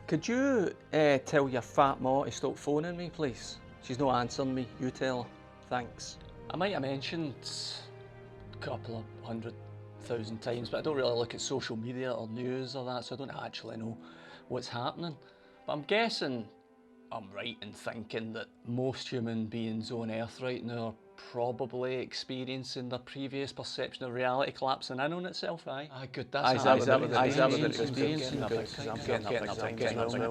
Could you tell your fat ma to stop phoning me, please? She's not answering me. You tell her. Thanks. I might have mentioned a couple of 100,000 times, but I don't really look at social media or news or that, so I don't actually know what's happening. But I'm guessing I'm right in thinking that most human beings on Earth right now are probably experiencing their previous perception of reality collapsing in on itself, aye? Aye, good, that's what they're experiencing, because I'm getting up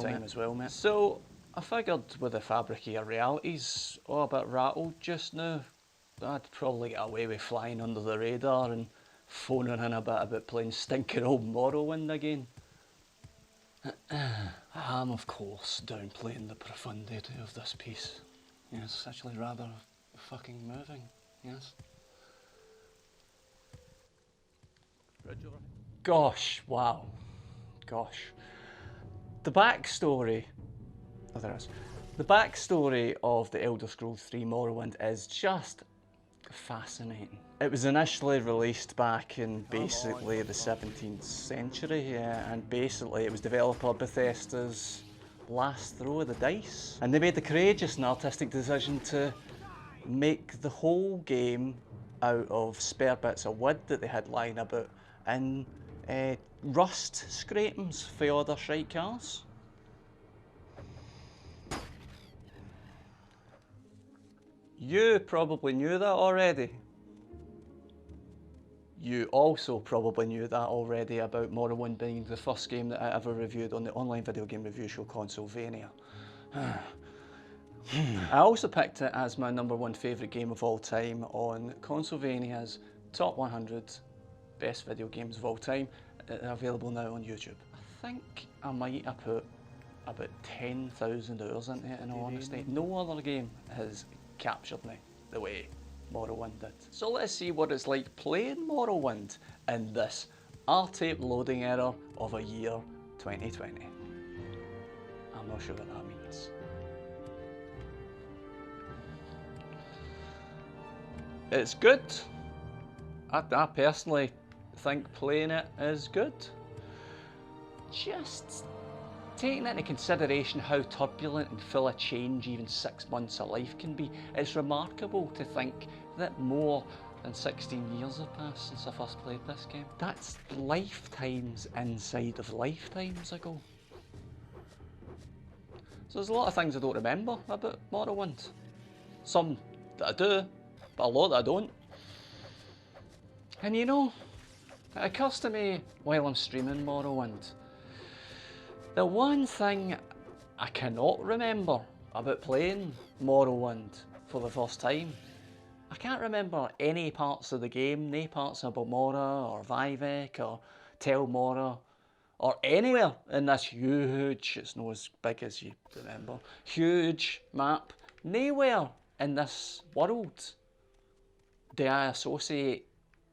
time as well, mate. So, I figured with the fabric of your realities all a bit rattled just now, I'd probably get away with flying under the radar and phoning in a bit about playing stinking old Morrowind again. I am, of course, downplaying the profundity of this piece. Yes, it's actually rather fucking moving, yes. Gosh, wow. Gosh. The backstory... Oh, there is. The backstory of the Elder Scrolls 3 Morrowind is just fascinating. It was initially released back in basically the 17th century, and basically it was developer Bethesda's last throw of the dice. And they made the courageous and artistic decision to make the whole game out of spare bits of wood that they had lying about and rust scrapings for other shite cars. You probably knew that already. You also probably knew that already about Morrowind being the first game that I ever reviewed on the online video game review show Consolevania. I also picked it as my #1 favourite game of all time on Consolevania's Top 100 Best Video Games of All Time, available now on YouTube. I think I might have put about 10,000 hours into it, in all honesty. No other game has captured me the way Morrowind did. So let's see what it's like playing Morrowind in this R-tape loading error of a year 2020. I'm not sure what that means. It's good. I personally think playing it is good. Just taking into consideration how turbulent and full of change even 6 months of life can be, it's remarkable to think that more than 16 years have passed since I first played this game. That's lifetimes inside of lifetimes ago. So there's a lot of things I don't remember about Morrowind. Some that I do, but a lot that I don't. And you know, it occurs to me while I'm streaming Morrowind, the one thing I cannot remember about playing Morrowind for the first time, I can't remember any parts of the game, no parts of Balmora or Vivek or Tel Mora or anywhere in this huge, it's not as big as you remember, huge map, nowhere in this world do I associate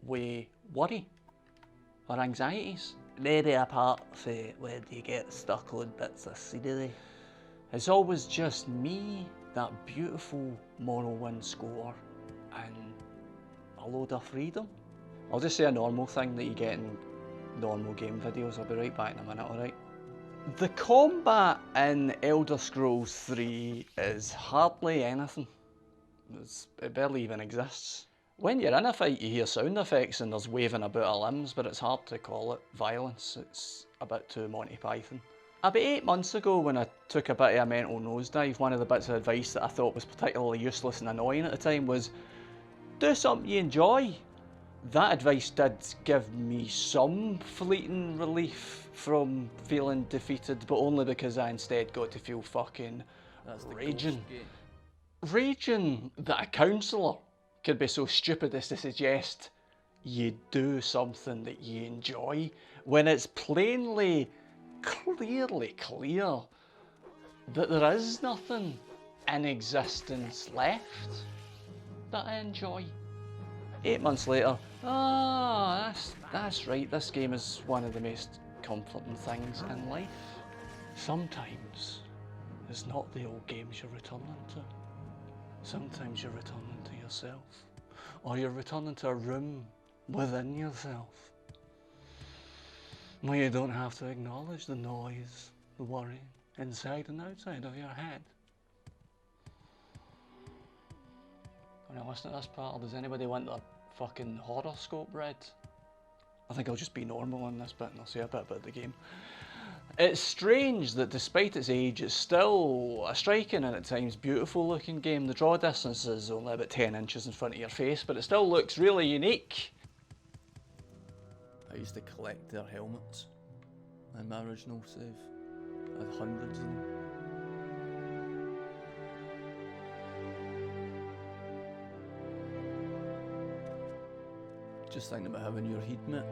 with worry or anxieties. Maybe apart from when you get stuck on bits of scenery. It's always just me, that beautiful Morrowind score, and a load of freedom. I'll just say a normal thing that you get in normal game videos. I'll be right back in a minute, alright? The combat in Elder Scrolls 3 is hardly anything. It barely even exists. When you're in a fight, you hear sound effects and there's waving about of limbs, but it's hard to call it violence. It's a bit too Monty Python. About 8 months ago, when I took a bit of a mental nosedive, one of the bits of advice that I thought was particularly useless and annoying at the time was, do something you enjoy. That advice did give me some fleeting relief from feeling defeated, but only because I instead got to feel fucking raging. Raging that a counsellor could be so stupid as to suggest you do something that you enjoy when it's plainly, clearly clear that there is nothing in existence left that I enjoy. 8 months later, that's right, this game is one of the most comforting things in life. Sometimes it's not the old games you're returning to. Sometimes you're returning to yourself, or you're returning to a room within yourself. Well, you don't have to acknowledge the noise, the worry, inside and outside of your head. When I listen to this part, or does anybody want their fucking horoscope read? I think I'll just be normal on this bit and I'll say a bit about the game. It's strange that despite its age, it's still a striking and at times beautiful looking game. The draw distance is only about 10 inches in front of your face, but it still looks really unique. I used to collect their helmets in my original save. I had hundreds of them. Just thinking about having your heat, mate.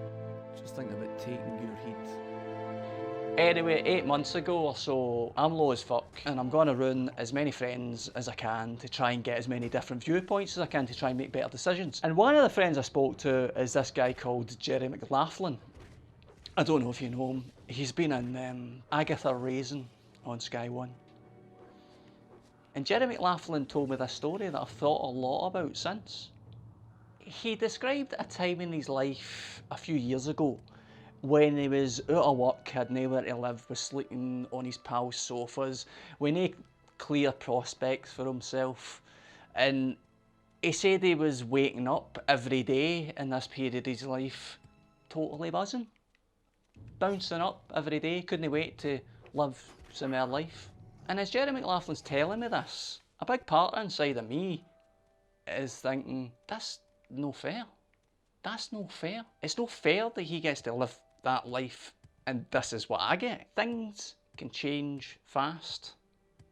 Just thinking about taking your heat. Anyway, 8 months ago or so, I'm low as fuck and I'm going to ruin as many friends as I can to try and get as many different viewpoints as I can to try and make better decisions. And one of the friends I spoke to is this guy called Jerry McLaughlin. I don't know if you know him. He's been in Agatha Raisin on Sky One. And Jerry McLaughlin told me this story that I've thought a lot about since. He described a time in his life a few years ago when he was out of work, had nowhere to live, was sleeping on his pals' sofas, with no clear prospects for himself. And he said he was waking up every day in this period of his life, totally buzzing. Bouncing up every day, couldn't wait to live some more life. And as Jerry McLaughlin's telling me this, a big part inside of me is thinking, that's no fair. That's no fair. It's no fair that he gets to live that life and this is what I get. Things can change fast.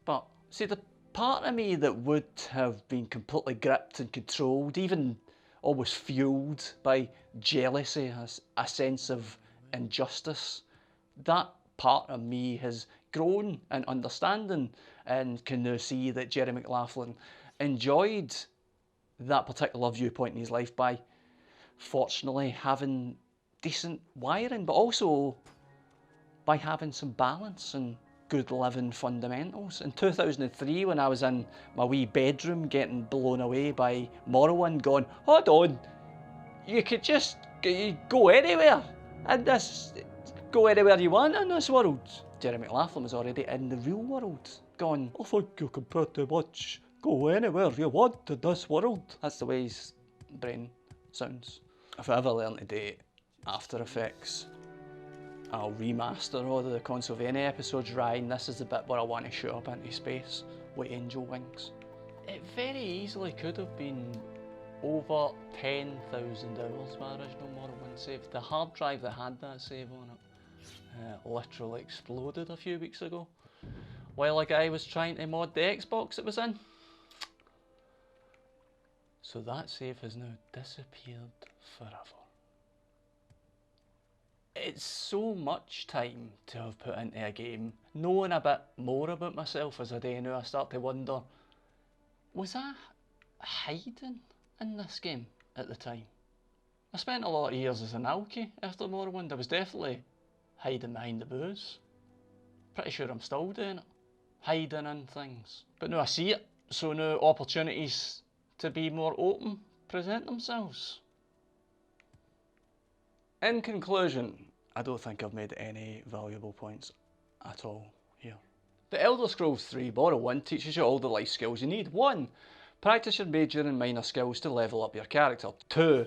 But see, the part of me that would have been completely gripped and controlled, even almost fueled by jealousy, a sense of injustice, that part of me has grown in understanding and can now see that Jerry McLaughlin enjoyed that particular viewpoint in his life by fortunately having decent wiring, but also by having some balance and good living fundamentals. In 2003, when I was in my wee bedroom getting blown away by Morrowind, going, hold on, you could just go anywhere in this, go anywhere you want in this world. Jerry McLaughlin was already in the real world, going, I think you can pretty much go anywhere you want in this world. That's the way his brain sounds. If I ever learn to do After Effects, I'll remaster all the Consolevania episodes. Ryan, this is the bit where I want to shoot up into space with angel wings. It very easily could have been over 10,000 hours, my original Morrowind save. The hard drive that had that save on it literally exploded a few weeks ago while a guy was trying to mod the Xbox it was in. So that save has now disappeared forever. It's so much time to have put into a game. Knowing a bit more about myself as I do now, I start to wonder, was I hiding in this game at the time? I spent a lot of years as an alky after Morrowind. I was definitely hiding behind the booze. Pretty sure I'm still doing it. Hiding in things. But now I see it, so now opportunities to be more open present themselves. In conclusion, I don't think I've made any valuable points at all here. The Elder Scrolls 3 Morrowind teaches you all the life skills you need. 1. Practice your major and minor skills to level up your character. 2.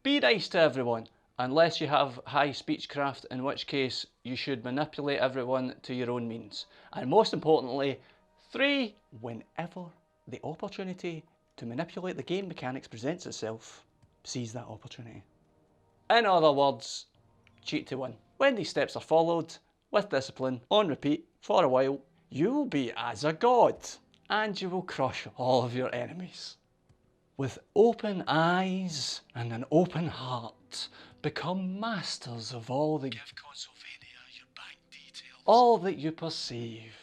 Be nice to everyone, unless you have high speechcraft, in which case you should manipulate everyone to your own means. And most importantly, 3. Whenever the opportunity to manipulate the game mechanics presents itself, seize that opportunity. In other words, cheat to win. When these steps are followed, with discipline, on repeat, for a while, you will be as a god, and you will crush all of your enemies. With open eyes and an open heart, become masters of all the... Give Consolevania your bank details. All that you perceive.